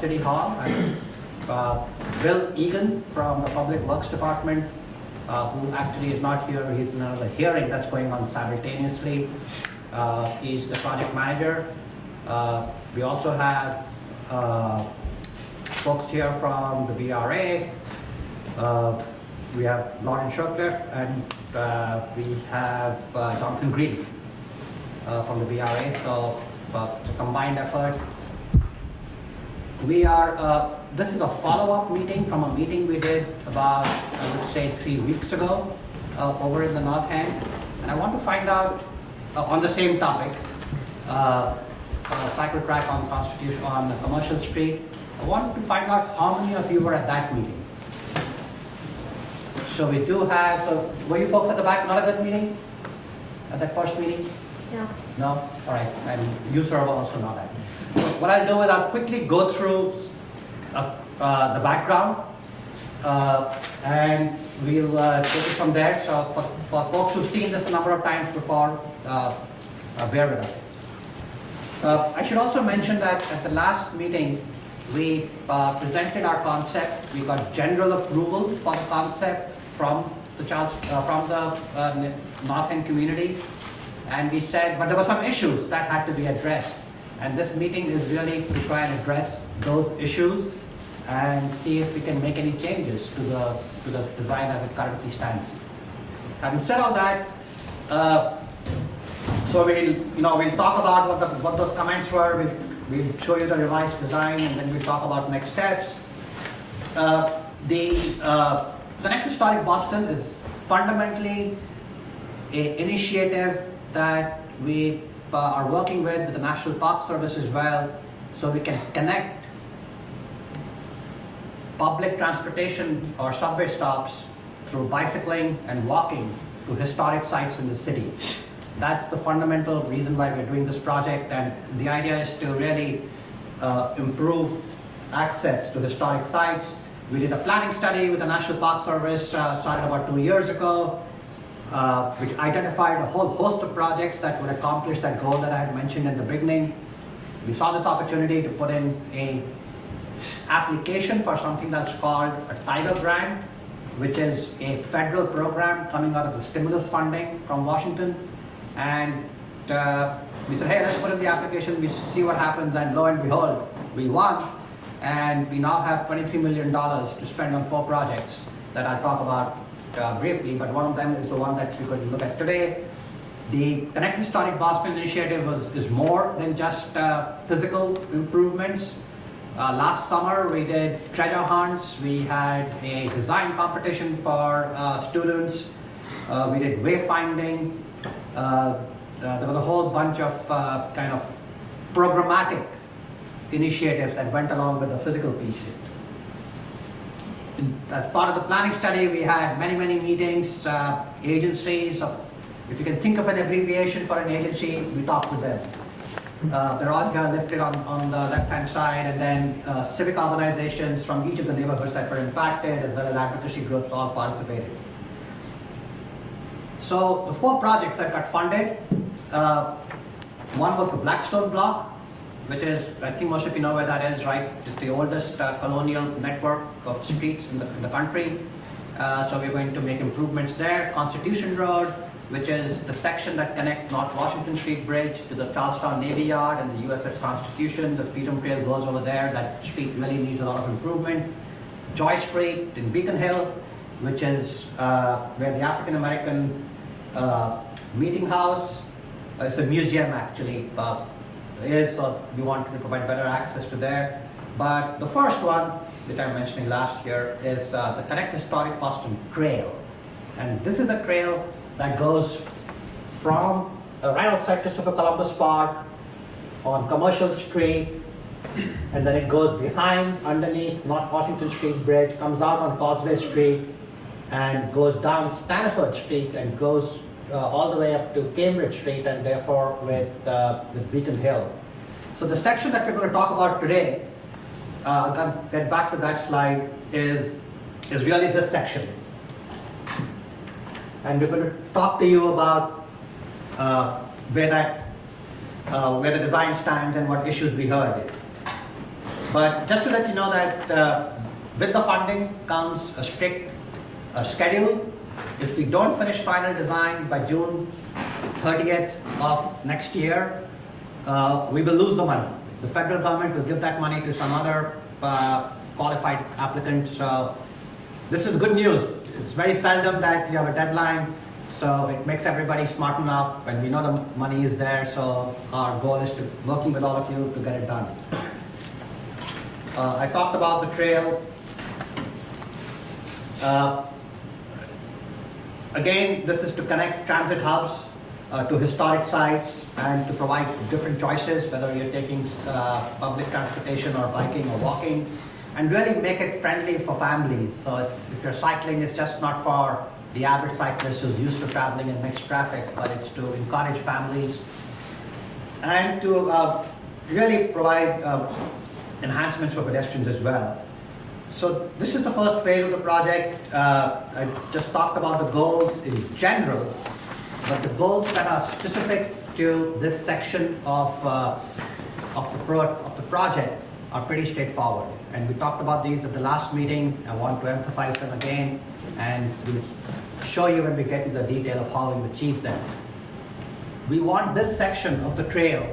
City Hall, and Bill Egan from the Public Works Department, who actually is not here. He's in another hearing that's going on simultaneously. He's the project manager. We also have folks here from the BRA. We have Lauren Shurcliffe, and we have Jonathan Green from the BRA. So it's a combined effort. We are, this is a follow-up meeting from a meeting we did about, I would say, 3 weeks ago over in the North End. And I want to find out on the same topic, cycle track on Constitution, on Commercial Street. I wanted to find out how many of you were at that meeting. So we do have, so were you folks at the back not at that meeting? At that first meeting? No. No? All right, and you sir were also not at. What I'll do is I'll quickly go through the background and we'll take it from there. So for folks who've seen this a number of times before, bear with us. I should also mention that at the last meeting, we presented our concept. We got general approval for the concept from the North End community, and we said, but there were some issues that had to be addressed. And this meeting is really to try and address those issues and see if we can make any changes to the design as it currently stands. Having said all that, so we'll talk about what those comments were. We'll show you the revised design, and then we'll talk about next steps. The Connect Historic Boston is fundamentally an initiative that we are working with the National Park Service as well, so we can connect public transportation or subway stops through bicycling and walking to historic sites in the city. That's the fundamental reason why we're doing this project, and the idea is to really improve access to historic sites. We did a planning study with the National Park Service, started about 2 years ago, which identified a whole host of projects that would accomplish that goal that I had mentioned in the beginning. We saw this opportunity to put in an application for something that's called a Tiger Grant, which is a federal program coming out of the stimulus funding from Washington. And we said, hey, let's put in the application, we see what happens, and lo and behold, we won. And we now have $23 million to spend on 4 projects that I'll talk about briefly, but one of them is the one that we're going to look at today. The Connect Historic Boston initiative is more than just physical improvements. Last summer we did treasure hunts, we had a design competition for students, we did wayfinding, there was a whole bunch of kind of programmatic initiatives that went along with the physical piece. As part of the planning study, we had many meetings, agencies. If you can think of an abbreviation for an agency, we talked with them. They're all here lifted on the left-hand side, and then civic organizations from each of the neighborhoods that were impacted, as well as advocacy groups, all participated. So the 4 projects that got funded, one was the Blackstone Block, which is, I think most of you know where that is, right? It's the oldest colonial network of streets in the country. So we're going to make improvements there. Constitution Road, which is the section that connects North Washington Street Bridge to the Charlestown Navy Yard and the USS Constitution. The Freedom Trail goes over there. That street really needs a lot of improvement. Joy Street in Beacon Hill, which is where the African American meeting house, it's a museum actually, is, so we wanted to provide better access to there. But the first one, which I mentioned last year, is the Connect Historic Boston Trail. And this is a trail that goes from right outside Christopher Columbus Park on Commercial Street, and then it goes behind, underneath North Washington Street Bridge, comes out on Causeway Street, and goes down Stanford Street and goes all the way up to Cambridge Street, and therefore with Beacon Hill. So the section that we're going to talk about today, I'll get back to that slide, is really this section. And we're going to talk to you about where the design stands and what issues we heard. But just to let you know that with the funding comes a strict schedule. If we don't finish final design by June 30th of next year, we will lose the money. The federal government will give that money to some other qualified applicant. So this is good news. It's very seldom that you have a deadline, so it makes everybody smarten up, and we know the money is there. So our goal is to working with all of you to get it done. I talked about the trail. Again, this is to connect transit hubs to historic sites and to provide different choices, whether you're taking public transportation or biking or walking, and really make it friendly for families. So if you're cycling, it's just not for the average cyclist who's used to traveling in mixed traffic, but it's to encourage families and to really provide enhancements for pedestrians as well. So this is the first phase of the project. I just talked about the goals in general, but the goals that are specific to this section of the project are pretty straightforward. And we talked about these at the last meeting. I want to emphasize them again, and we'll show you when we get to the detail of how we achieve them. We want this section of the trail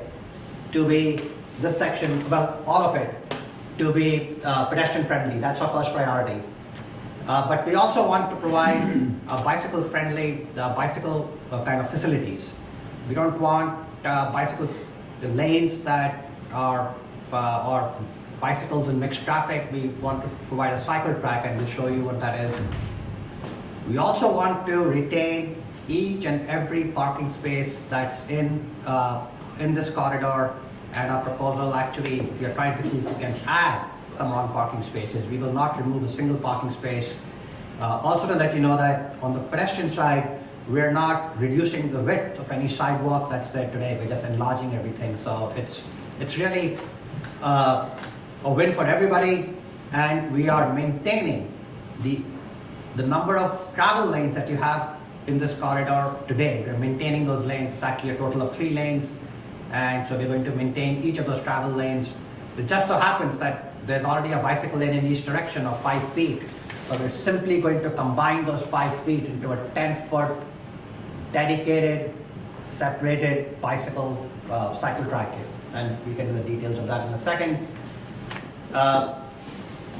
to be, this section, well, all of it, to be pedestrian friendly. That's our first priority. But we also want to provide bicycle friendly, bicycle kind of facilities. We don't want the lanes that are or bicycles in mixed traffic. We want to provide a cycle track, and we'll show you what that is. We also want to retain each and every parking space that's in this corridor. And our proposal, actually, we are trying to see if we can add some on-parking spaces. We will not remove a single parking space. Also to let you know that on the pedestrian side, we're not reducing the width of any sidewalk that's there today. We're just enlarging everything. So it's really a win for everybody. And we are maintaining the number of travel lanes that you have in this corridor today. We're maintaining those lanes. It's actually a total of 3 lanes. And so we're going to maintain each of those travel lanes. It just so happens that there's already a bicycle lane in each direction of 5 feet. So we're simply going to combine those 5 feet into a 10-foot dedicated, separated bicycle cycle track here. And we can do the details of that in a second.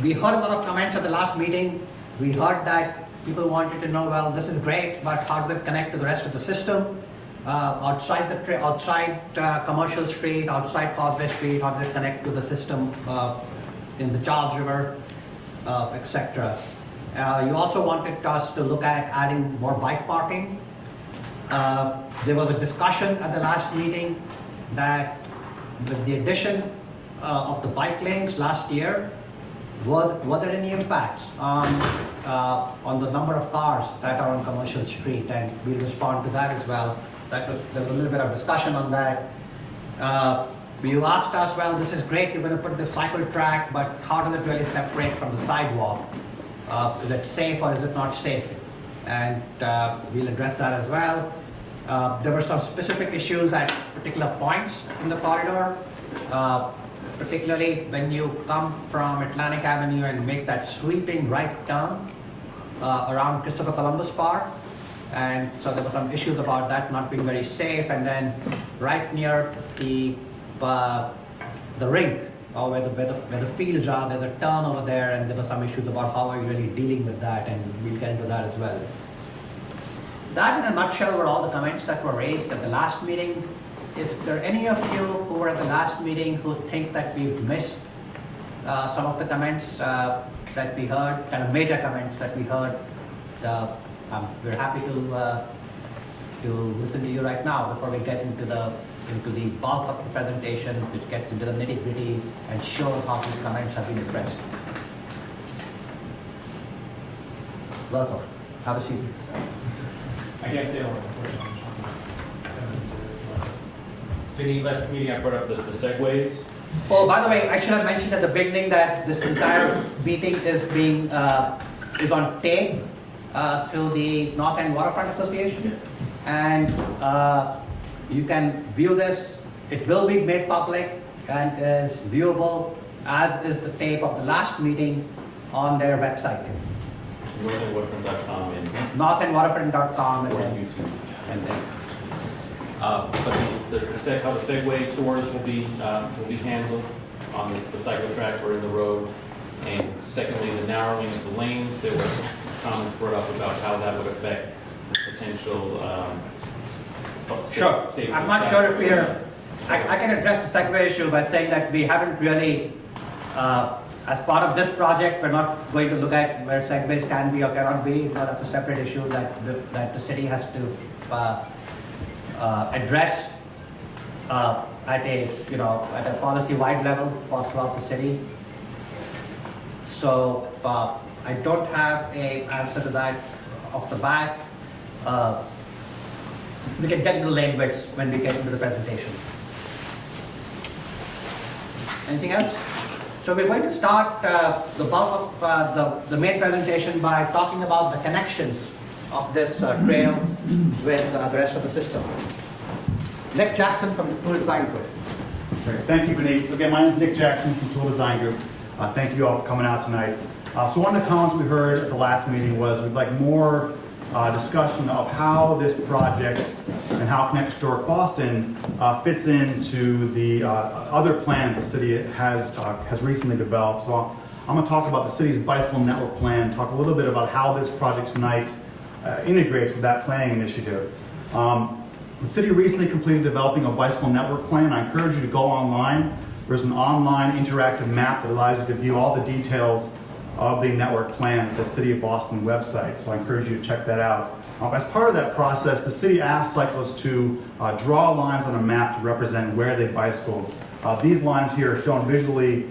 We heard a lot of comments at the last meeting. We heard that people wanted to know, well, this is great, but how does it connect to the rest of the system? Outside Commercial Street, outside Causeway Street, how does it connect to the system in the Charles River, etc. You also wanted us to look at adding more bike parking. There was a discussion at the last meeting that with the addition of the bike lanes last year, were there any impacts on the number of cars that are on Commercial Street? And we'll respond to that as well. There was a little bit of discussion on that. You asked us, well, this is great, you're going to put the cycle track, but how does it really separate from the sidewalk? Is it safe or is it not safe? And we'll address that as well. There were some specific issues at particular points in the corridor, particularly when you come from Atlantic Avenue and make that sweeping right turn around Christopher Columbus Park. And so there were some issues about that not being very safe. And then right near the rink, or where the fields are, there's a turn over there, and there were some issues about how are you really dealing with that, and we'll get into that as well. That in a nutshell were all the comments that were raised at the last meeting. If there are any of you who were at the last meeting who think that we've missed some of the comments that we heard, kind of major comments that we heard, we're happy to listen to you right now before we get into the bulk of the presentation, which gets into the nitty-gritty and shows how these comments have been addressed. Welcome. Have a seat. I can't say all Vinny, last meeting I brought up the segues. Oh, by the way, I should have mentioned at the beginning that this entire meeting is being is on tape through the North End Waterfront Association. Yes. And you can view this. It will be made public and is viewable as is the tape of the last meeting, on their website, northbound.waterfront.com and northandwaterfront.com, and or then, YouTube. and then, But how the Segway tours will be handled on the cycle track or in the road. And secondly, the narrowing of the lanes, there were some comments brought up about how that would affect potential sure. safety. I'm not sure if we are, I can address the Segway issue by saying that we haven't really, as part of this project, we're not going to look at where segways can be or cannot be. That's a separate issue that the city has to address at a policy-wide level throughout the city. So I don't have an answer to that off the bat. We can get into the language when we get into the presentation. Anything else? So we're going to start the bulk of the main presentation by talking about the connections of this trail with the rest of the system. Nick Jackson from the Tool Design Group. Great. Thank you, Vineet. So again, my name is Nick Jackson from Tool Design Group. Thank you all for coming out tonight. So one of the comments we heard at the last meeting was we'd like more discussion of how this project and how Connect Historic Boston fits into the other plans the city has recently developed. So I'm going to talk about the city's bicycle network plan, talk a little bit about how this project tonight integrates with that planning initiative. The city recently completed developing a bicycle network plan. I encourage you to go online. There's an online interactive map that allows you to view all the details of the network plan at the City of Boston website. So I encourage you to check that out. As part of that process, the city asked cyclists to draw lines on a map to represent where they bicycled. These lines here are shown visually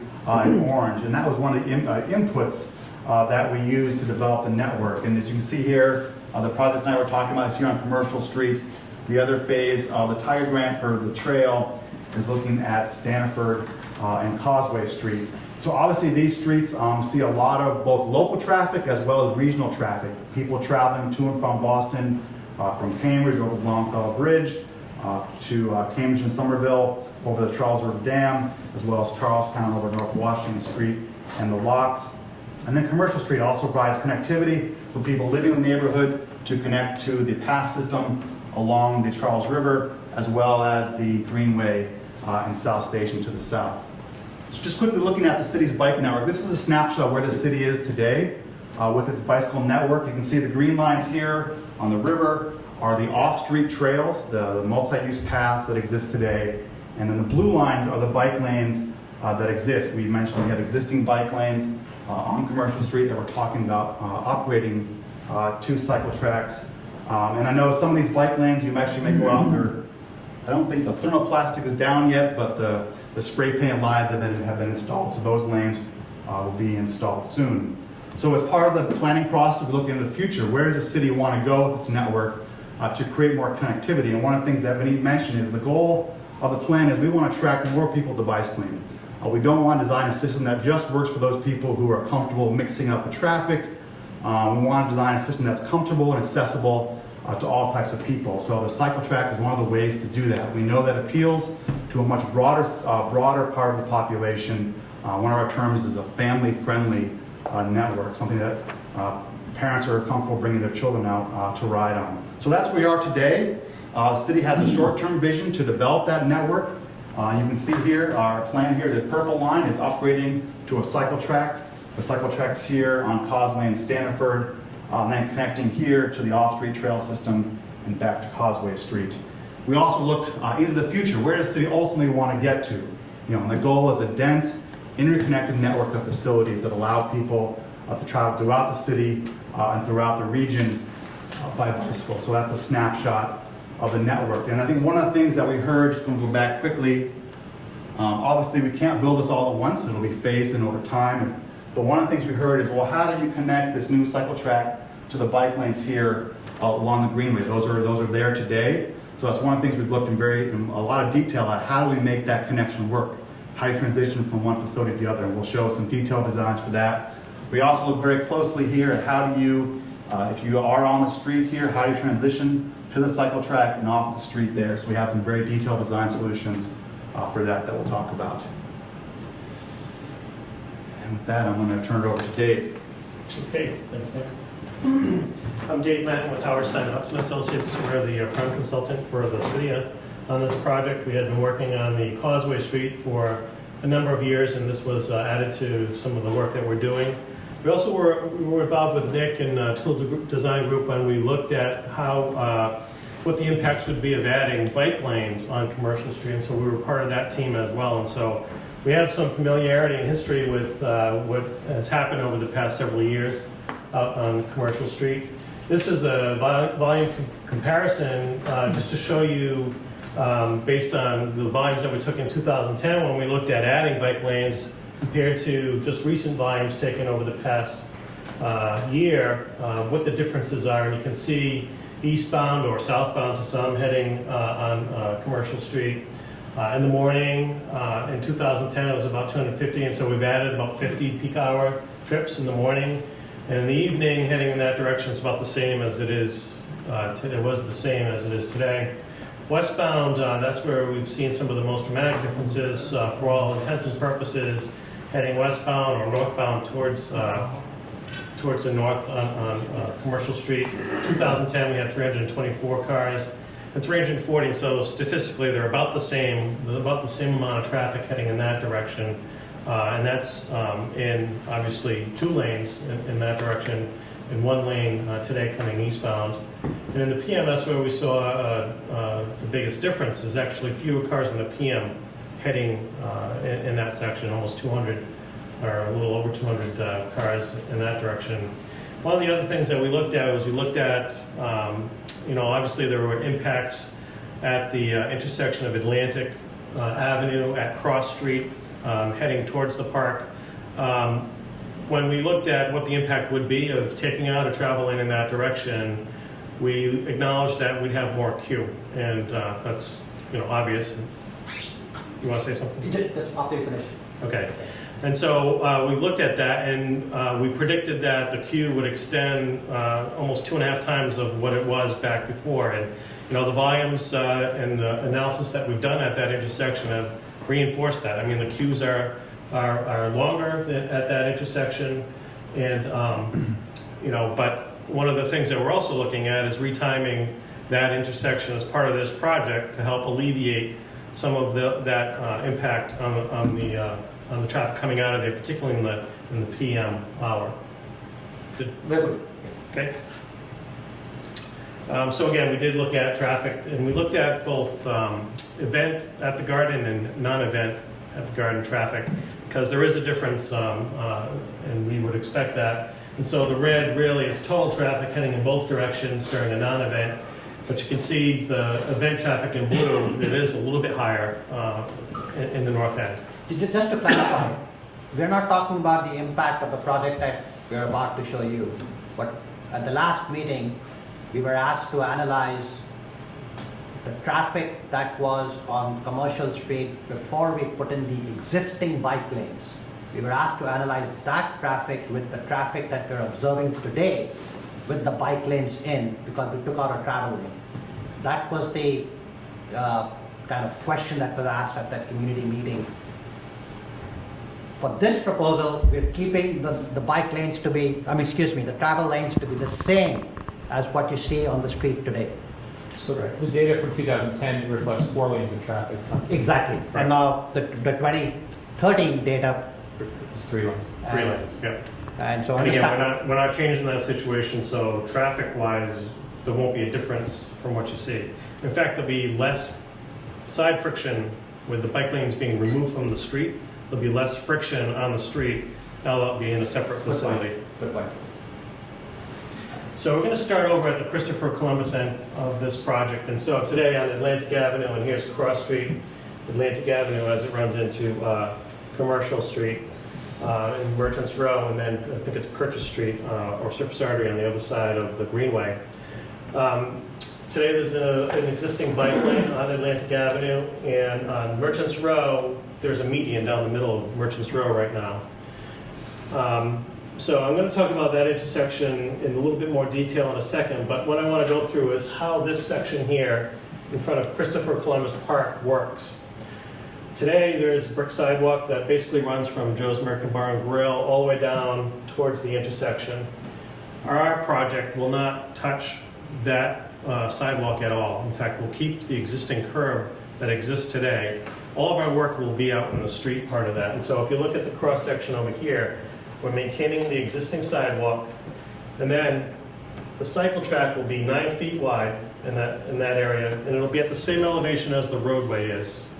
in orange, and that was one of the inputs that we used to develop the network. And as you can see here, the project tonight we're talking about is here on Commercial Street. The other phase, the tire grant for the trail, is looking at Stanford and Causeway Street. So obviously these streets see a lot of both local traffic as well as regional traffic. People traveling to and from Boston, from Cambridge over the Longfellow Bridge, to Cambridge and Somerville over the Charles River Dam, as well as Charlestown over North Washington Street and the locks. And then Commercial Street also provides connectivity for people living in the neighborhood to connect to the pass system along the Charles River, as well as the Greenway and South Station to the south. So just quickly looking at the city's bike network, this is a snapshot of where the city is today with its bicycle network. You can see the green lines here on the river are the off-street trails, the multi-use paths that exist today. And then the blue lines are the bike lanes that exist. We mentioned we have existing bike lanes on Commercial Street that we're talking about upgrading to cycle tracks. And I know some of these bike lanes you actually may go out there. I don't think the thermoplastic is down yet, but the spray painted lines have been installed. So those lanes will be installed soon. So as part of the planning process, we're looking into the future. Where does the city want to go with its network to create more connectivity? And one of the things that Vineet mentioned is the goal of the plan is we want to attract more people to bicycling. We don't want to design a system that just works for those people who are comfortable mixing up the traffic. We want to design a system that's comfortable and accessible to all types of people. So the cycle track is one of the ways to do that. We know that appeals to a much broader part of the population. One of our terms is a family-friendly network, something that parents are comfortable bringing their children out to ride on. So that's where we are today. The city has a short-term vision to develop that network. You can see here, our plan here, the purple line is upgrading to a cycle track. The cycle track's here on Causeway and Stanford, and then connecting here to the off-street trail system and back to Causeway Street. We also looked into the future. Where does the city ultimately want to get to? And the goal is a dense, interconnected network of facilities that allow people to travel throughout the city and throughout the region by bicycle. So that's a snapshot of the network. And I think one of the things that we heard, just going to go back quickly, obviously we can't build this all at once. It'll be phased in over time. But one of the things we heard is, well, how do you connect this new cycle track to the bike lanes here along the Greenway? Those are there today. So that's one of the things we've looked in a lot of detail at. How do we make that connection work? How do you transition from one facility to the other? And we'll show some detailed designs for that. We also look very closely here at how do you, if you are on the street here, how do you transition to the cycle track and off the street there? So we have some very detailed design solutions for that we'll talk about. And with that, I'm going to turn it over to Dave. Okay, thanks, Nick. I'm Dave Matton with Howard Stein Hudson Associates. We're the prime consultant for the city on this project. We had been working on the Causeway Street for a number of years, and this was added to some of the work that we're doing. We also were involved with Nick and Tool Design Group when we looked at how what the impacts would be of adding bike lanes on Commercial Street, and so we were part of that team as well. And so we have some familiarity and history with what has happened over the past several years out on Commercial Street. This is a volume comparison just to show you based on the volumes that we took in 2010 when we looked at adding bike lanes compared to just recent volumes taken over the past year, what the differences are. And you can see eastbound or southbound to some heading on Commercial Street. In the morning, in 2010, it was about 250, and so we've added about 50 peak hour trips in the morning. And in the evening, heading in that direction, it's about the same as it is. It was the same as it is today. Westbound, that's where we've seen some of the most dramatic differences. For all intents and purposes, heading westbound or northbound towards the north on Commercial Street. 2010, we had 324 cars and 340. So statistically, they're about the same amount of traffic heading in that direction. And that's in obviously 2 lanes in that direction, and 1 lane today coming eastbound. And in the PM, that's where we saw the biggest difference is actually fewer cars in the PM heading in that section, almost 200 or a little over 200 cars in that direction. One of the other things that we looked at was obviously there were impacts at the intersection of Atlantic Avenue at Cross Street, heading towards the park. When we looked at what the impact would be of taking out a travel lane in that direction, we acknowledged that we'd have more queue, and that's obvious. You want to say something? Just after you finish. Okay. And so we looked at that, and we predicted that the queue would extend almost 2.5 times of what it was back before. And the volumes and the analysis that we've done at that intersection have reinforced that. I mean, the queues are longer at that intersection, and but one of the things that we're also looking at is retiming that intersection as part of this project to help alleviate some of that impact on the traffic coming out of there, particularly in the PM hour. Very Okay. So again, we did look at traffic, and we looked at both event at the garden and non-event at the garden traffic, because there is a difference, and we would expect that. And so the red really is total traffic heading in both directions during a non-event, but you can see the event traffic in blue, it is a little bit higher in the north end. Just to clarify, we're not talking about the impact of the project that we're about to show you. But at the last meeting, we were asked to analyze the traffic that was on Commercial Street before we put in the existing bike lanes. We were asked to analyze that traffic with the traffic that we're observing today with the bike lanes in, because we took out a travel lane. That was the kind of question that was asked at that community meeting. For this proposal, we're keeping the bike lanes to be, the travel lanes to be the same as what you see on the street today. So the data from 2010 reflects 4 lanes of traffic. Exactly. Right. And now the 2013 data. It's 3 lanes. 3 lanes, yeah. And so And again, we're not changing that situation, so traffic-wise, there won't be a difference from what you see. In fact, there'll be less side friction with the bike lanes being removed from the street. There'll be less friction on the street. Now they'll be in a separate facility. Good point. So we're going to start over at the Christopher Columbus end of this project. And so today on Atlantic Avenue, and here's Cross Street, Atlantic Avenue as it runs into Commercial Street and Merchants Row, and then I think it's Purchase Street or Surface Artery on the other side of the Greenway. Today there's an existing bike lane on Atlantic Avenue, and on Merchants Row, there's a median down the middle of Merchants Row right now. So I'm going to talk about that intersection in a little bit more detail in a second, but what I want to go through is how this section here in front of Christopher Columbus Park works. Today, there is a brick sidewalk that basically runs from Joe's American Bar and Grill all the way down towards the intersection. Our project will not touch that sidewalk at all. In fact, we'll keep the existing curb that exists today. All of our work will be out in the street part of that. And so if you look at the cross section over here, we're maintaining the existing sidewalk, and then the cycle track will be 9 feet wide in that area, and it'll be at the same elevation as the roadway is.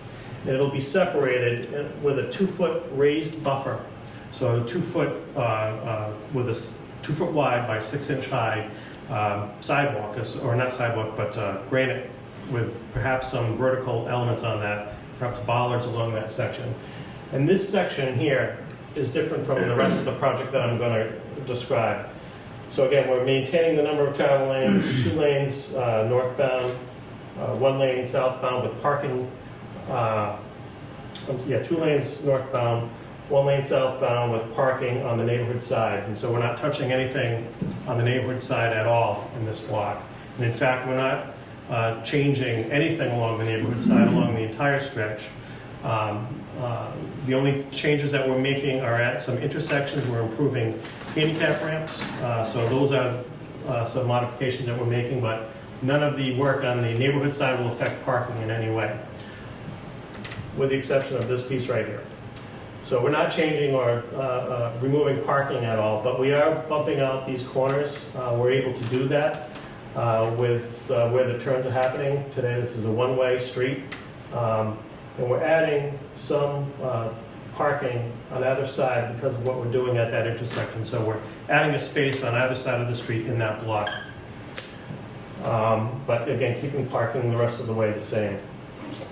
And it'll be separated with a 2-foot raised buffer. So 2 foot with a 2 foot wide by 6 inch high sidewalk, or not sidewalk, but granite with perhaps some vertical elements on that, perhaps bollards along that section. And this section here is different from the rest of the project that I'm going to describe. So again, we're maintaining the number of travel lanes, 2 lanes northbound, 1 lane southbound with parking, 2 lanes northbound, 1 lane southbound with parking on the neighborhood side. And so we're not touching anything on the neighborhood side at all in this block. And in fact, we're not changing anything along the neighborhood side along the entire stretch. The only changes that we're making are at some intersections. We're improving handicap ramps. So those are some modifications that we're making, but none of the work on the neighborhood side will affect parking in any way, with the exception of this piece right here. So we're not changing or removing parking at all, but we are bumping out these corners. We're able to do that with where the turns are happening. Today this is a one-way street. And we're adding some parking on either side because of what we're doing at that intersection. So we're adding a space on either side of the street in that block. But again, keeping parking the rest of the way the same.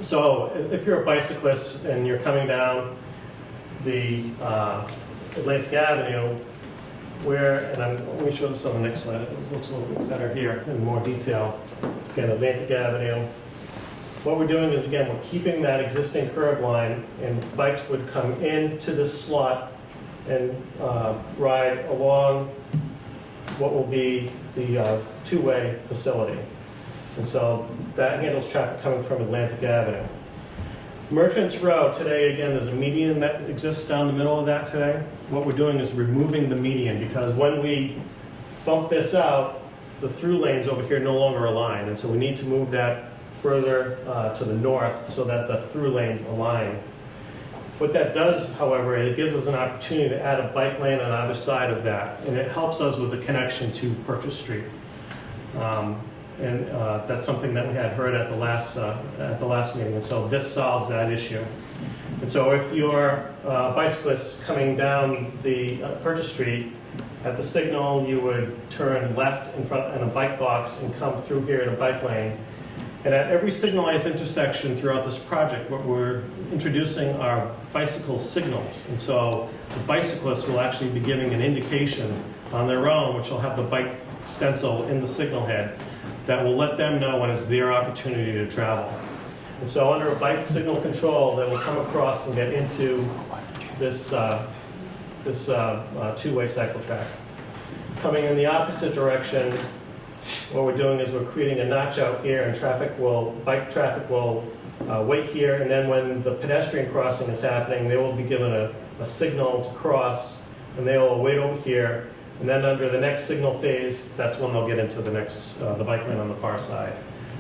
So if you're a bicyclist and you're coming down the Atlantic Avenue, let me show this on the next slide. It looks a little bit better here in more detail. Again, Atlantic Avenue. What we're doing is, again, we're keeping that existing curb line, and bikes would come into this slot and ride along what will be the two-way facility. And so that handles traffic coming from Atlantic Avenue. Merchants Row, today, again, there's a median that exists down the middle of that today. What we're doing is removing the median, because when we bump this out, the through lanes over here no longer align, and so we need to move that further to the north so that the through lanes align. What that does, however, it gives us an opportunity to add a bike lane on either side of that, and it helps us with the connection to Purchase Street. And that's something that we had heard at the last meeting, and so this solves that issue. And so if you're a bicyclist coming down the Purchase Street, at the signal you would turn left in front in a bike box and come through here in a bike lane. And at every signalized intersection throughout this project, what we're introducing are bicycle signals. And so the bicyclists will actually be giving an indication on their own, which will have the bike stencil in the signal head, that will let them know when it's their opportunity to travel. And so under a bike signal control, they will come across and get into this two-way cycle track. Coming in the opposite direction, what we're doing is we're creating a notch out here, and bike traffic will wait here, and then when the pedestrian crossing is happening, they will be given a signal to cross, and they will wait over here, and then under the next signal phase, that's when they'll get into the next the bike lane on the far side.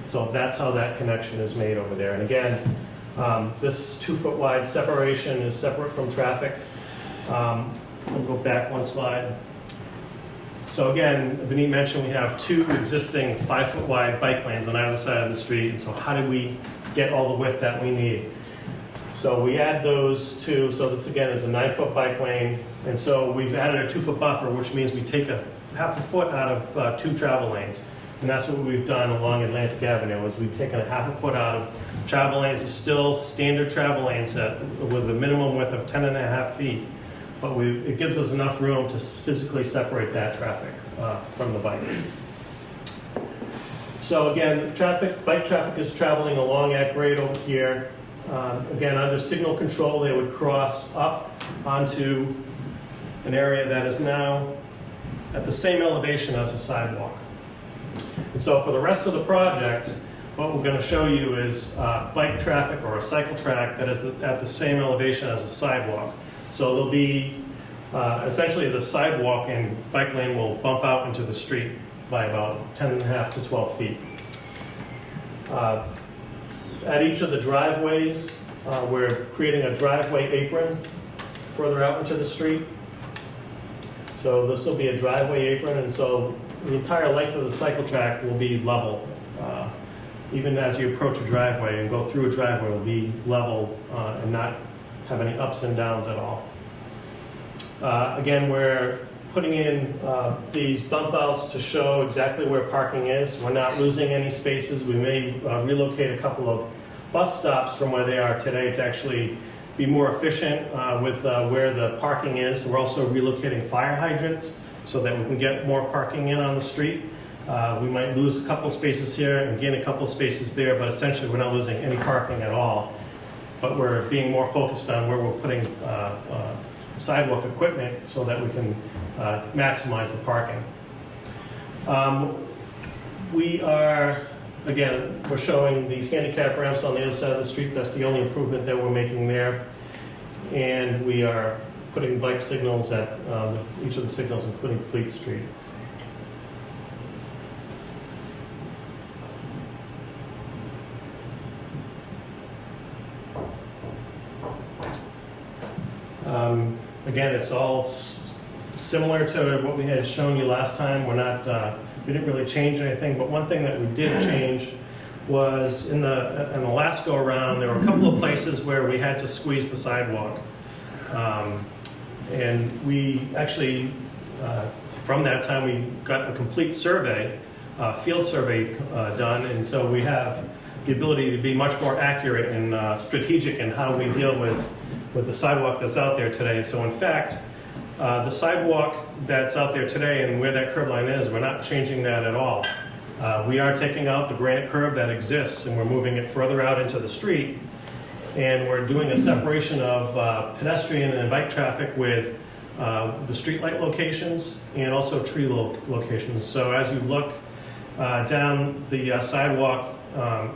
So that's how that connection is made over there. And again, this 2 foot wide separation is separate from traffic. We'll go back one slide. So again, Vineet mentioned we have 2 existing 5 foot wide bike lanes on either side of the street. And so how do we get all the width that we need? So we add those 2. So this again is a 9 foot bike lane. And so we've added a 2 foot buffer, which means we take a half a foot out of 2 travel lanes. And that's what we've done along Atlantic Avenue, is we've taken a half a foot out of travel lanes. It's still standard travel lanes with a minimum width of 10.5 feet. But it gives us enough room to physically separate that traffic from the bikes. So again, bike traffic is traveling along at grade over here. Again, under signal control, they would cross up onto an area that is now at the same elevation as the sidewalk. And so for the rest of the project, what we're going to show you is bike traffic or a cycle track that is at the same elevation as a sidewalk. So there'll be essentially the sidewalk and bike lane will bump out into the street by about 10.5 to 12 feet. At each of the driveways, we're creating a driveway apron further out into the street. So this will be a driveway apron, and so the entire length of the cycle track will be level. Even as you approach a driveway and go through a driveway, it will be level and not have any ups and downs at all. Again, we're putting in these bump outs to show exactly where parking is. We're not losing any spaces. We may relocate a couple of bus stops from where they are today to actually be more efficient with where the parking is. We're also relocating fire hydrants so that we can get more parking in on the street. We might lose a couple spaces here and gain a couple spaces there, but essentially we're not losing any parking at all. But we're being more focused on where we're putting sidewalk equipment so that we can maximize the parking. We are, again, we're showing these handicap ramps on the other side of the street. That's the only improvement that we're making there. And we are putting bike signals at each of the signals, including Fleet Street. Again, it's all similar to what we had shown you last time. We're not, we didn't really change anything, but one thing that we did change was in the last go around, there were a couple of places where we had to squeeze the sidewalk. And we actually, from that time, we got a complete survey, field survey done, and so we have the ability to be much more accurate and strategic in how we deal with the sidewalk that's out there today. So in fact, the sidewalk that's out there today and where that curb line is, we're not changing that at all. We are taking out the granite curb that exists and we're moving it further out into the street. And we're doing a separation of pedestrian and bike traffic with the streetlight locations and also tree locations. So as you look down the sidewalk,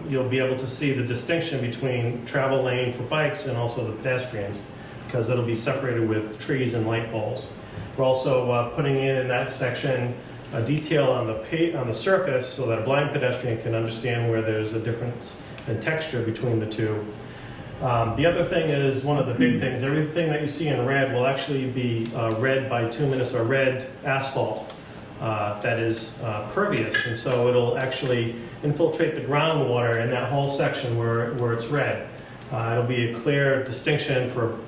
you'll be able to see the distinction between travel lane for bikes and also the pedestrians, because it'll be separated with trees and light poles. We're also putting in that section a detail on the surface so that a blind pedestrian can understand where there's a difference in texture between the two. The other thing is, one of the big things, everything that you see in red will actually be red bituminous or red asphalt that is pervious, and so it'll actually infiltrate the groundwater in that whole section where it's red. It'll be a clear distinction for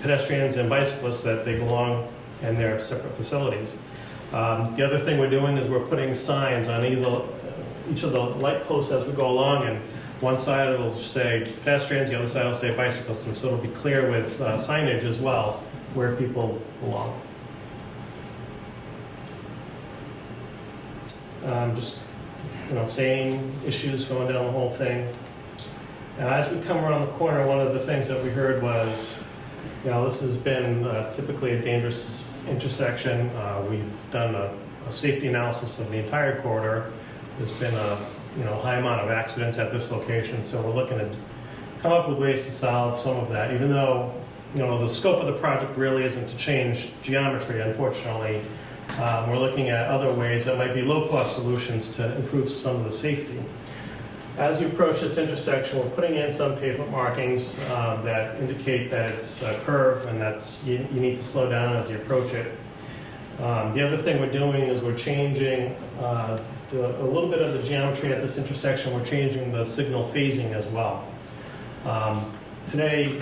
pedestrians and bicyclists that they belong in their separate facilities. The other thing we're doing is we're putting signs on each of the light posts as we go along, and one side it'll say pedestrians, the other side will say bicyclists, and so it'll be clear with signage as well where people belong. Just, same issues going down the whole thing. Now, as we come around the corner, one of the things that we heard was, this has been typically a dangerous intersection. We've done a safety analysis of the entire corridor. There's been a high amount of accidents at this location, so we're looking to come up with ways to solve some of that, even though the scope of the project really isn't to change geometry, unfortunately. We're looking at other ways that might be low-cost solutions to improve some of the safety. As you approach this intersection, we're putting in some pavement markings that indicate that it's a curve and that you need to slow down as you approach it. The other thing we're doing is we're changing a little bit of the geometry at this intersection. We're changing the signal phasing as well. Today,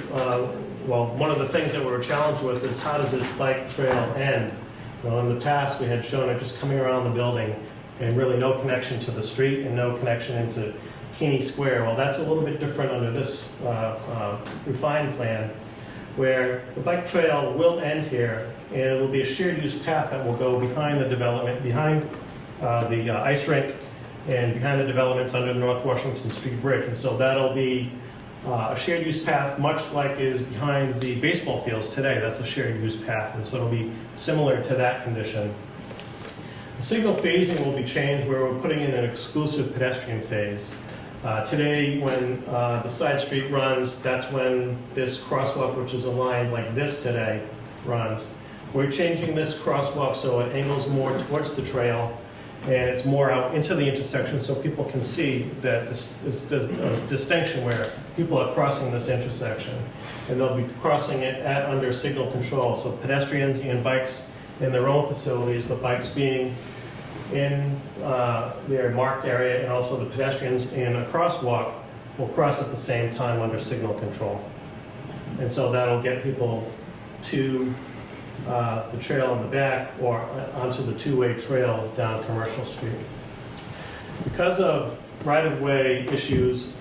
one of the things that we're challenged with is how does this bike trail end? In the past, we had shown it just coming around the building and really no connection to the street and no connection into Keeney Square. Well, that's a little bit different under this refined plan, where the bike trail will end here, and it will be a shared use path that will go behind the development, behind the ice rink, and behind the developments under the North Washington Street Bridge. And so that'll be a shared use path, much like is behind the baseball fields today. That's a shared use path, and so it'll be similar to that condition. The signal phasing will be changed, where we're putting in an exclusive pedestrian phase. Today, when the side street runs, that's when this crosswalk, which is aligned like this today, runs. We're changing this crosswalk so it angles more towards the trail, and it's more out into the intersection so people can see that this is a distinction where people are crossing this intersection. And they'll be crossing it under signal control, so pedestrians and bikes in their own facilities, the bikes being in their marked area, and also the pedestrians in a crosswalk will cross at the same time under signal control. And so that'll get people to the trail in the back or onto the two-way trail down Commercial Street. Because of right-of-way issues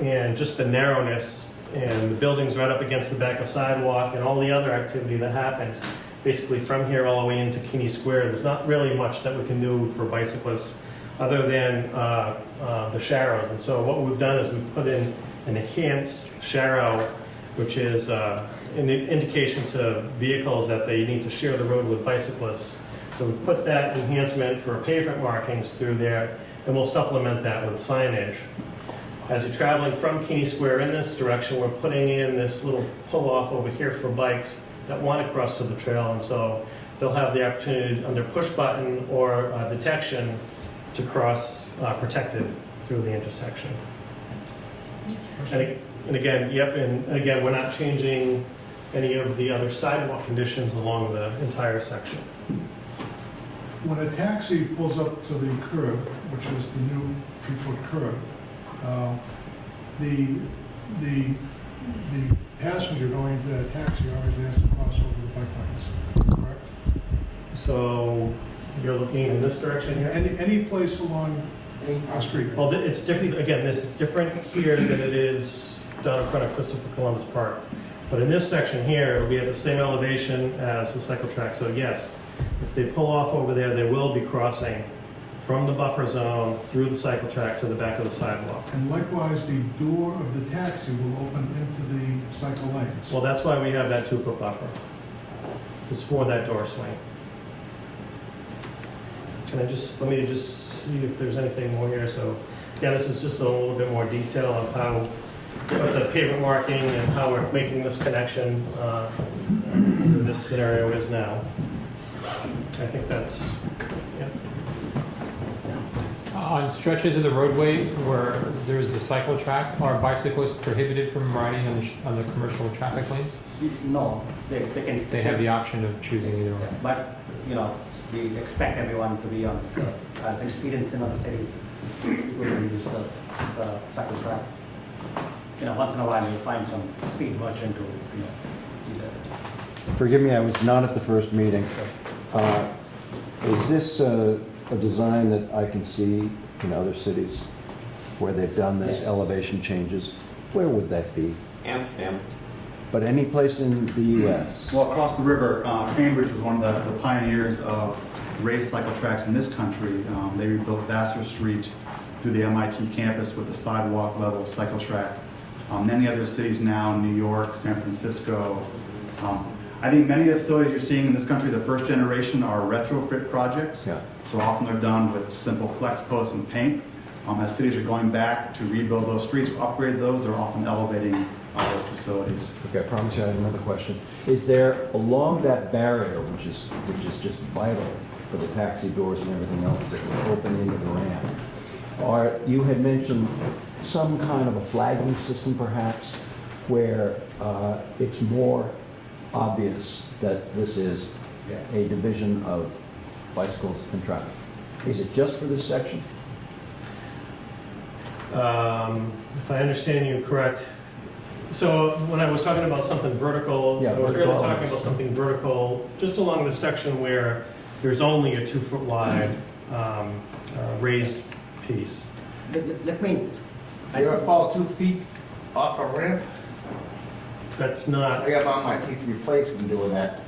and just the narrowness and the buildings right up against the back of sidewalk and all the other activity that happens, basically from here all the way into Kenney Square, there's not really much that we can do for bicyclists other than the sharrows. And so what we've done is we've put in an enhanced sharrow, which is an indication to vehicles that they need to share the road with bicyclists. So we've put that enhancement for pavement markings through there, and we'll supplement that with signage. As you're traveling from Kenney Square in this direction, we're putting in this little pull-off over here for bikes that want to cross to the trail, and so they'll have the opportunity under push button or detection to cross protected through the intersection. And again, we're not changing any of the other sidewalk conditions along the entire section. When a taxi pulls up to the curb, which is the new 3-foot curb, the passenger going into that taxi always has to cross over the bike lanes, correct? So you're looking in this direction here? Any place along our street. Well, it's different, again, this is different here than it is down in front of Christopher Columbus Park. But in this section here, it'll be at the same elevation as the cycle track. So yes, if they pull off over there, they will be crossing from the buffer zone through the cycle track to the back of the sidewalk. And likewise, the door of the taxi will open into the cycle lanes. Well, that's why we have that 2-foot buffer. It's for that door swing. Let me just see if there's anything more here. So again, this is just a little bit more detail of how what the pavement marking and how we're making this connection in this scenario is now. I think that's, yeah. On stretches of the roadway where there's the cycle track, are bicyclists prohibited from riding on the commercial traffic lanes? No, they can. They have the option of choosing either one. But, we expect everyone to be on, as experienced in other cities, people will use the cycle track. Once in a while you'll find some speed merchant to, do that. Forgive me, I was not at the first meeting. Is this a design that I can see in other cities where they've done this elevation changes? Where would that be? Amsterdam. But any place in the U.S.? Well, across the river, Cambridge was one of the pioneers of raised cycle tracks in this country. They rebuilt Vassar Street through the MIT campus with a sidewalk level cycle track. Many other cities now, New York, San Francisco. I think many of the facilities you're seeing in this country, the first generation, are retrofit projects. Yeah. So often they're done with simple flex posts and paint. As cities are going back to rebuild those streets or upgrade those, they're often elevating those facilities. Okay, I promise you I have another question. Is there, along that barrier, which is just vital for the taxi doors and everything else that will open into the ramp, you had mentioned some kind of a flagging system perhaps where it's more obvious that this is a division of bicycles and traffic. Is it just for this section? If I understand you correct, so when I was talking about something vertical, Yeah, I was vertical. really talking about something vertical just along the section where there's only a 2-foot wide raised piece. Let me. You ever fall 2 feet off a ramp? That's not, I got about my teeth replaced from doing that.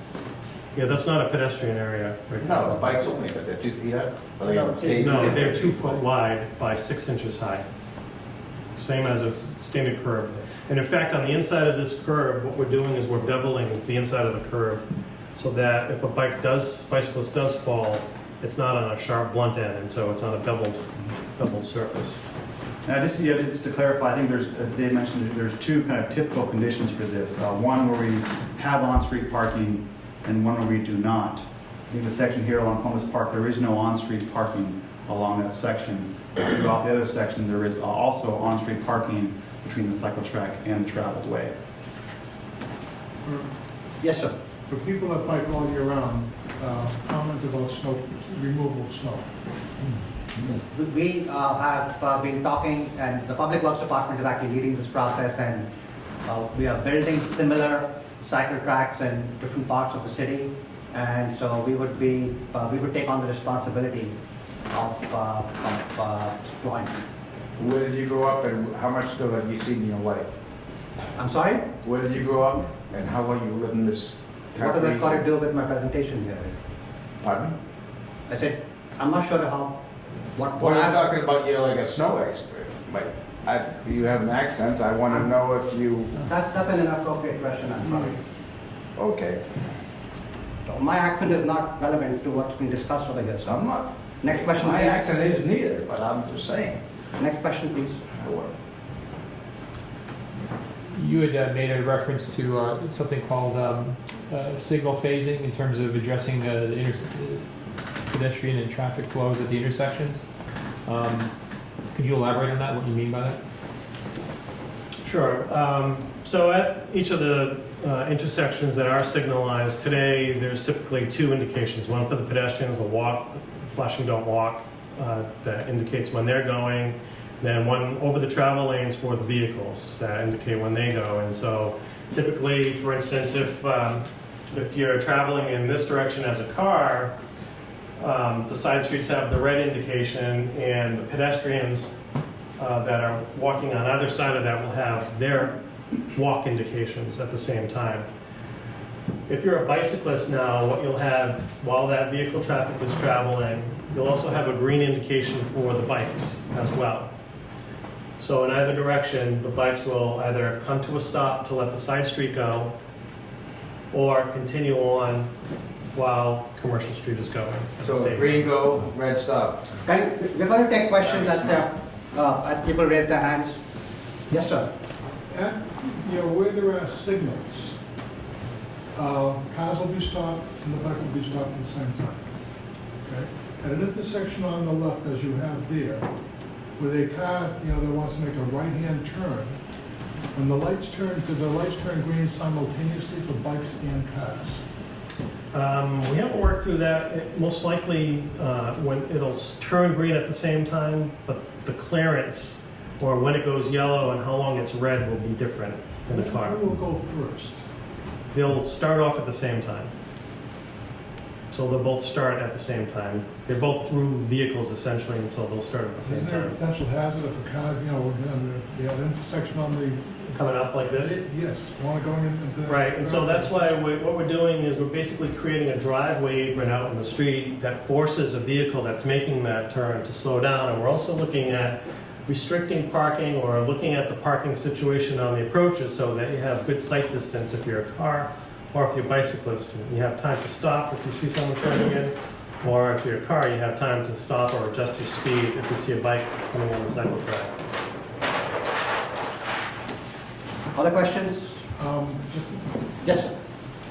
yeah, that's not a pedestrian area right No, now. the bike's only, but they're 2 feet up. No, they're 2 foot wide by 6 inches high. Same as a standard curb. And in fact, on the inside of this curb, what we're doing is we're beveling the inside of the curb so that if a bicyclist does fall, it's not on a sharp blunt end, and so it's on a beveled surface. And just to clarify, I think there's, as Dave mentioned, there's two kind of typical conditions for this. One where we have on-street parking and one where we do not. I think the section here along Columbus Park, there is no on-street parking along that section. Throughout the other section, there is also on-street parking between the cycle track and the traveled way. Yes, sir. For people that bike all year round, comment about snow, removal of snow. We have been talking, and the Public Works Department is actually leading this process, and we are building similar cycle tracks in different parts of the city, and so we would take on the responsibility of deploying. Where did you grow up and how much snow have you seen in your life? I'm sorry? Where did you grow up and how long you lived in this What does that country? got to do with my presentation here? Pardon? I said, I'm not sure what Well, you're I'm- talking about you're like a snow expert, but you have an accent. I want to know if you, That's an inappropriate question, I'm sorry. okay. So my accent is not relevant to what's been discussed over here, so. I'm not, Next question, my please. accent is neither, but I'm just saying. Next question, please. You had made a reference to something called signal phasing in terms of addressing the pedestrian and traffic flows at the intersections. Could you elaborate on that, what you mean by that? Sure. So at each of the intersections that are signalized today, there's typically two indications. One for the pedestrians, the walk, flashing don't walk, that indicates when they're going. Then one over the travel lanes for the vehicles that indicate when they go. And so typically, for instance, if you're traveling in this direction as a car, the side streets have the red indication, and the pedestrians that are walking on either side of that will have their walk indications at the same time. If you're a bicyclist now, what you'll have while that vehicle traffic is traveling, you'll also have a green indication for the bikes as well. So in either direction, the bikes will either come to a stop to let the side street go, or continue on while Commercial Street is going. at the So same green go, red stop. We're going to take questions as people raise their hands. Yes, sir. At, where there are signals, cars will be stopped and the bike will be stopped at the same time. Okay? At an intersection on the left, as you have there, with a car, that wants to make a right-hand turn, when the lights turn, do the lights turn green simultaneously for bikes and cars? We haven't worked through that. Most likely, when it'll turn green at the same time, but the clearance, or when it goes yellow and how long it's red, will be different in the car. Who will go first? They'll start off at the same time. So they'll both start at the same time. They're both through vehicles essentially, and so they'll start at the same Isn't there a time. potential hazard if a car, the intersection on the, Coming up like this? yes, want to go into that? Right, and so that's why what we're doing is we're basically creating a driveway apron out in the street that forces a vehicle that's making that turn to slow down. And we're also looking at restricting parking or looking at the parking situation on the approaches so that you have good sight distance if you're a car, or if you're a bicyclist, and you have time to stop if you see someone turning in, or if you're a car, you have time to stop or adjust your speed if you see a bike coming on the cycle track. Other questions? Just Yes, sir.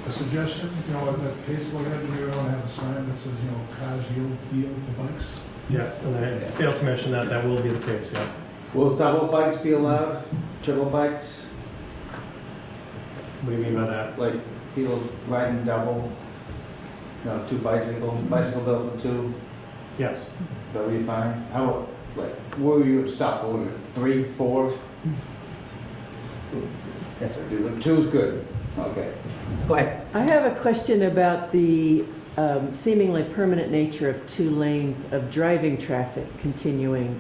a suggestion, that case law head, we want to have a sign that says, cars yield to bikes. Yeah, and I failed to mention that that will be the case, yeah. Will double bikes be allowed? Triple bikes? What do you mean by that? Like people riding double? Two bicycles, bicycle bill for two, Yes. that'll be fine? How about, like, where you would stop the limit? 3, 4? Yes, sir. Two's good, okay. Go ahead. I have a question about the seemingly permanent nature of 2 lanes of driving traffic continuing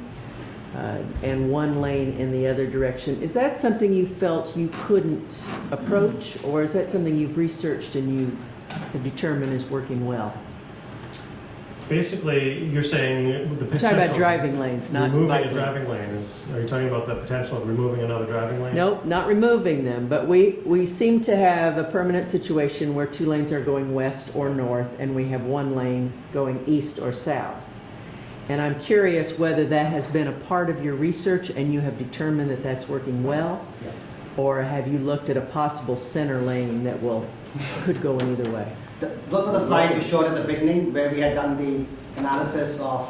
and 1 lane in the other direction. Is that something you felt you couldn't approach, or is that something you've researched and you have determined is working well? Basically, you're saying the I'm potential. talking about driving lanes, not Removing bike a lanes. driving lane are you talking about the potential of removing another driving lane? Nope, not removing them, but we seem to have a permanent situation where 2 lanes are going west or north, and we have 1 lane going east or south. And I'm curious whether that has been a part of your research and you have determined that that's working well? Yeah. Or have you looked at a possible center lane that could go in either way? Look at the slide you showed at the beginning where we had done the analysis of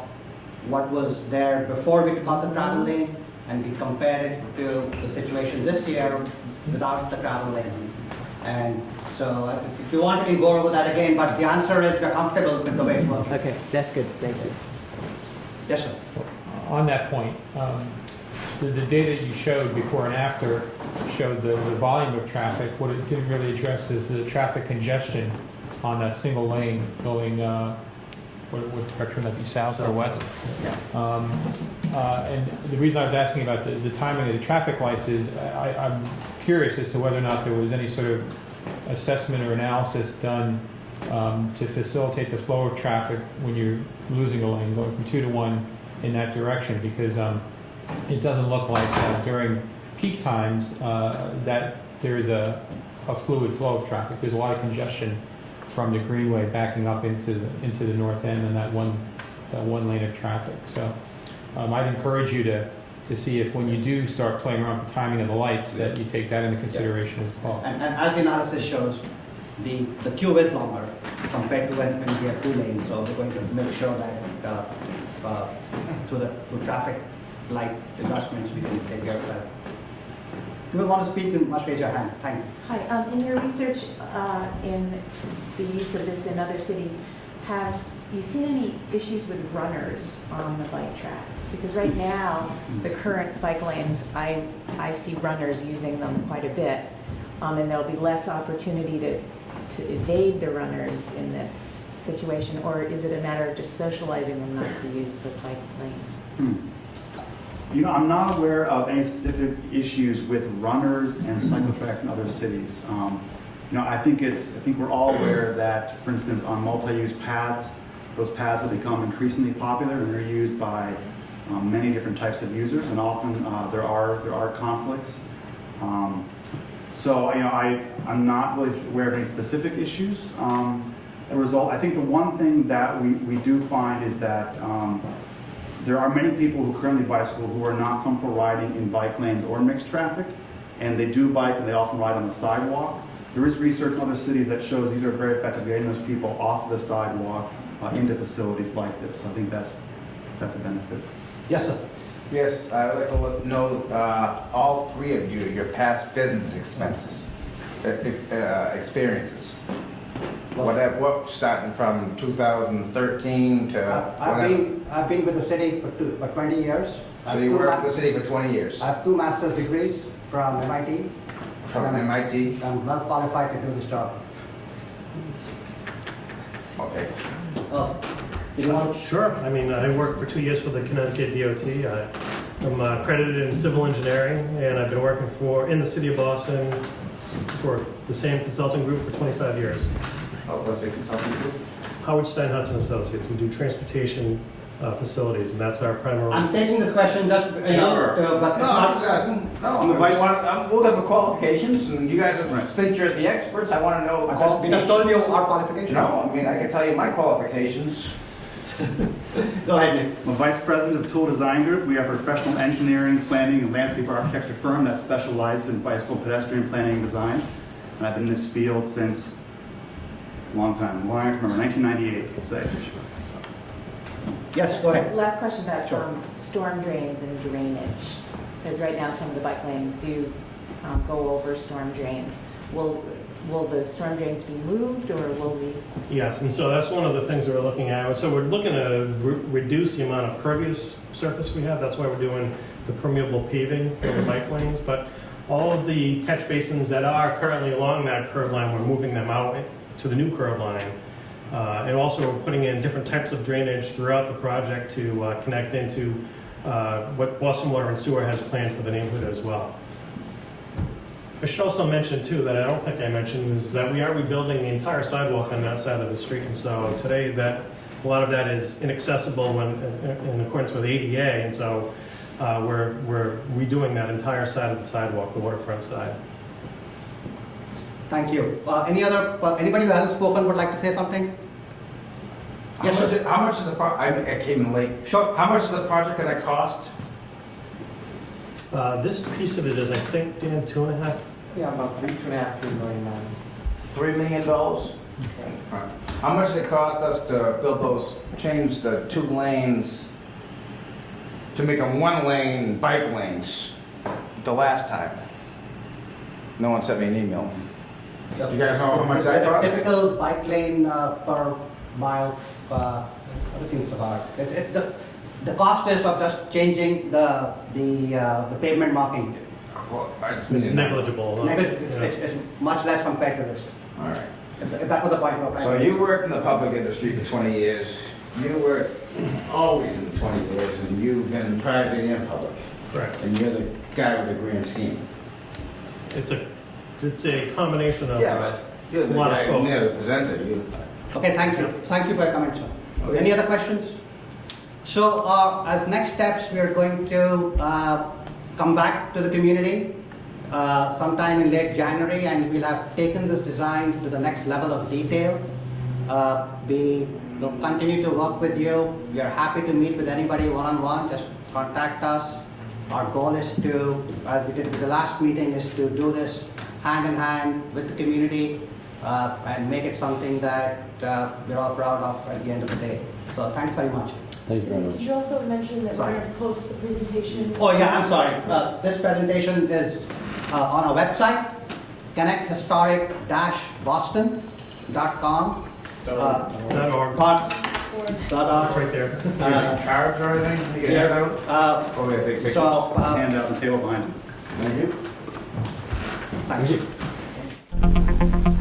what was there before we took out the travel lane, and we compared it to the situation this year without the travel lane. And so if you want, we can go over that again, but the answer is we're comfortable with the way it's working. Okay, that's good, thank you. Yes, sir. On that point, the data you showed before and after showed the volume of traffic. What it didn't really address is the traffic congestion on that single lane going, what direction would that be, south or west? And the reason I was asking about the timing of the traffic lights is I'm curious as to whether or not there was any sort of assessment or analysis done to facilitate the flow of traffic when you're losing a lane, going from 2 to 1 in that direction, because it doesn't look like during peak times that there is a fluid flow of traffic. There's a lot of congestion from the Greenway backing up into the north end and that one lane of traffic. So I'd encourage you to see if when you do start playing around with the timing of the lights that you take that into consideration as well. And as the analysis shows, the queue is longer compared to when we have 2 lanes, so we're going to make sure that through traffic light adjustments, we can take care of that. If you want to speak, you must raise your hand. Thank you. Hi, in your research in the use of this in other cities, have you seen any issues with runners on the bike tracks? Because right now, the current bike lanes, I see runners using them quite a bit, and there'll be less opportunity to evade the runners in this situation, or is it a matter of just socializing them not to use the bike lanes? You know, I'm not aware of any specific issues with runners and cycle tracks in other cities. You know, I think we're all aware that, for instance, on multi-use paths, those paths have become increasingly popular and they're used by many different types of users, and often there are conflicts. So, you know, I'm not really aware of any specific issues. I think the one thing that we do find is that there are many people who currently bicycle who are not comfortable riding in bike lanes or mixed traffic, and they do bike and they often ride on the sidewalk. There is research in other cities that shows these are very effective getting those people off of the sidewalk into facilities like this. I think that's a benefit. Yes, sir. Yes, I would like to know all 3 of you, your past business expenses, experiences. What starting from 2013 to I've been with the city for 20 years. So you worked for the city for 20 years? I have 2 master's degrees from MIT. From MIT? I'm well qualified to do this job. Okay. You want? Sure. I mean, I worked for 2 years for the Connecticut DOT. I'm accredited in civil engineering, and I've been working in the city of Boston for the same consulting group for 25 years. What's the consulting group? Howard Stein Hudson Associates. We do transportation facilities, and that's our primary. I'm taking this question just, but it's not. We'll have the qualifications, and you guys think you're the experts. I want to know the We qualifications. just told you our qualifications. No, I mean, I can tell you my qualifications. Go ahead, Nick. I'm Vice President of Tool Design Group. We are a professional engineering, planning, and landscape architecture firm that specializes in bicycle pedestrian planning and design. And I've been in this field since a long time. Well, I remember 1998, let's say. Yes, go ahead. Last question about Sure. storm drains and drainage. Because right now, some of the bike lanes do go over storm drains. Will the storm drains be moved, or will we? Yes, and so that's one of the things that we're looking at. So we're looking to reduce the amount of pervious surface we have. That's why we're doing the permeable paving for the bike lanes. But all of the catch basins that are currently along that curb line, we're moving them out to the new curb line. And also we're putting in different types of drainage throughout the project to connect into what Boston Water and Sewer has planned for the neighborhood as well. I should also mention too, that I don't think I mentioned, is that we are rebuilding the entire sidewalk on that side of the street. And so today a lot of that is inaccessible in accordance with ADA. And so we're redoing that entire side of the sidewalk, the waterfront side. Thank you. Anybody who hasn't spoken would like to say something? Yes, sir. How much is the, I came in late. Sure. How much is the project gonna cost? This piece of it is, I think, Dan, 2.5. Yeah, about 2.5, $3 million. $3 million? Right. How much did it cost us to build those, change the 2 lanes to make them 1-lane bike lanes the last time? No one sent me an email. Do you guys know how much that The cost? typical bike lane per mile, everything's about, the cost is of just changing the pavement marking. Well, I just It's need to know. negligible. It's much less compared to this, All right. if that was the point of So you worked in the public industry for 20 years. You were always in 20 years, and you've been private and public. Correct. And you're the guy with the grand scheme. It's a combination of You're a the lot of guy who folks. never presented. You. Okay, thank you. Thank you for your comment, sir. Okay. Any other questions? So as next steps, we are going to come back to the community sometime in late January, and we'll have taken this design to the next level of detail. We will continue to work with you. We are happy to meet with anybody one-on-one. Just contact us. Our goal is to, as we did with the last meeting, is to do this hand in hand with the community and make it something that we're all proud of at the end of the day. So thanks very much. Thank you very much. Did you also mention that we're going to post the presentation? Oh yeah, I'm sorry. This presentation is on our website, connecthistoric-boston.com. .org. It's right there. Do you have cards or anything? You can hand out? Oh, yeah, big pictures. So, Hand out on the table behind you. Thank you. thank you.